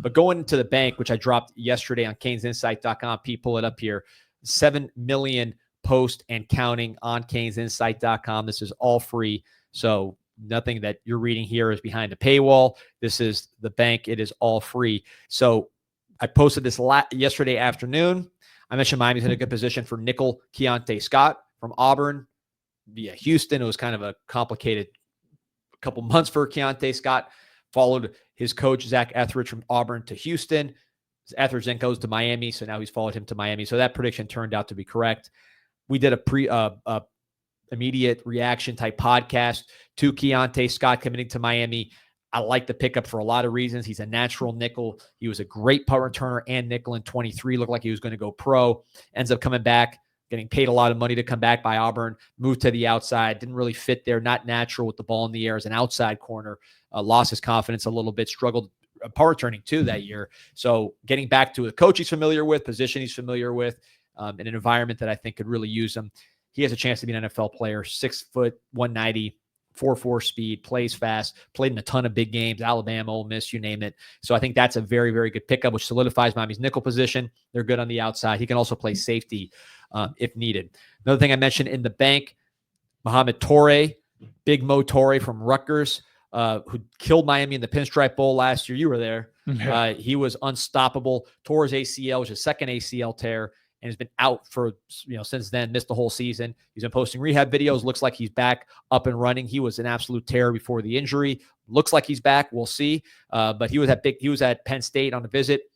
But going to the bank, which I dropped yesterday on CanesInsight.com, Pete, pull it up here, 7 million post and counting on CanesInsight.com. This is all free. So nothing that you're reading here is behind a paywall. This is the bank. It is all free. So I posted this yesterday afternoon. I mentioned Miami's in a good position for nickel Keontae Scott from Auburn via Houston. It was kind of a complicated couple months for Keontae Scott. Followed his coach, Zach Etheridge, from Auburn to Houston. Etheridge then goes to Miami, so now he's followed him to Miami. So that prediction turned out to be correct. We did a immediate reaction type podcast to Keontae Scott committing to Miami. I like the pickup for a lot of reasons. He's a natural nickel. He was a great punt returner and nickel in 23. Looked like he was going to go pro. Ends up coming back, getting paid a lot of money to come back by Auburn. Moved to the outside. Didn't really fit there. Not natural with the ball in the air as an outside corner. Lost his confidence a little bit. Struggled punt returning too that year. So getting back to a coach he's familiar with, position he's familiar with, in an environment that I think could really use him. He has a chance to be an NFL player. 6 foot, 190. 4.4 speed, plays fast, played in a ton of big games, Alabama, Ole Miss, you name it. So I think that's a very, very good pickup, which solidifies Miami's nickel position. They're good on the outside. He can also play safety if needed. Another thing I mentioned in the bank, Mohamed Toure, Big Mo Toure from Rutgers, who killed Miami in the Pinstripe Bowl last year. You were there. He was unstoppable. Toure's ACL was his second ACL tear, and has been out for, since then, missed the whole season. He's been posting rehab videos. Looks like he's back up and running. He was an absolute terror before the injury. Looks like he's back. We'll see. But he was at Penn State on a visit.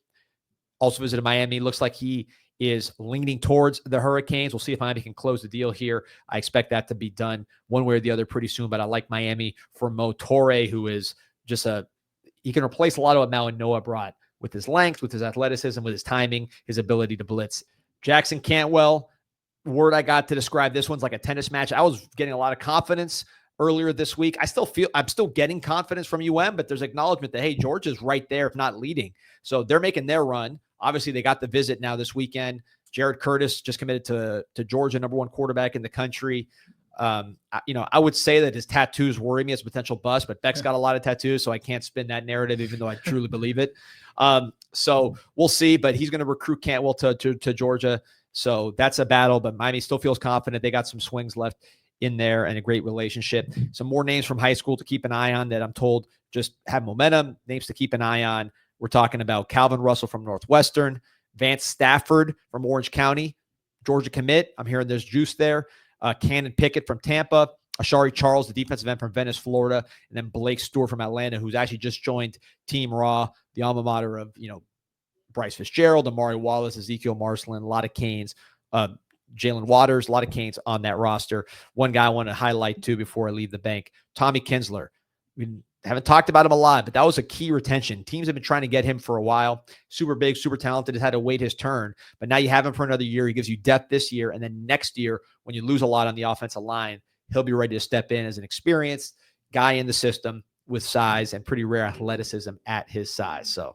Also visited Miami. Looks like he is leaning towards the Hurricanes. We'll see if Miami can close the deal here. I expect that to be done one way or the other pretty soon, but I like Miami for Mo Toure, who is just he can replace a lot of what Mal and Noah brought with his length, with his athleticism, with his timing, his ability to blitz. Jackson Cantwell, word I got to describe this one's like a tennis match. I was getting a lot of confidence earlier this week. I'm still getting confidence from UM, but there's acknowledgement that, hey, Georgia's right there, if not leading. So they're making their run. Obviously, they got the visit now this weekend. Jared Curtis just committed to Georgia, number 1 quarterback in the country. I would say that his tattoos worry me as a potential bust, but Beck's got a lot of tattoos, so I can't spin that narrative, even though I truly believe it. So we'll see, but he's going to recruit Cantwell to Georgia. So that's a battle, but Miami still feels confident. They got some swings left in there and a great relationship. Some more names from high school to keep an eye on that I'm told just have momentum, names to keep an eye on. We're talking about Calvin Russell from Northwestern, Vance Stafford from Orange County, Georgia commit. I'm hearing there's juice there. Cannon Pickett from Tampa, Ashari Charles, the defensive end from Venice, Florida, and then Blake Stewart from Atlanta, who's actually just joined Team Raw, the alma mater of, Bryce Fitzgerald, Amari Wallace, Ezekiel Marcelin, a lot of Canes, Jalen Waters, a lot of Canes on that roster. One guy I want to highlight too before I leave the bank, Tommy Kinsler. We haven't talked about him a lot, but that was a key retention. Teams have been trying to get him for a while. Super big, super talented, has had to wait his turn. But now you have him for another year. He gives you depth this year. And then next year, when you lose a lot on the offensive line, he'll be ready to step in as an experienced guy in the system with size and pretty rare athleticism at his size. So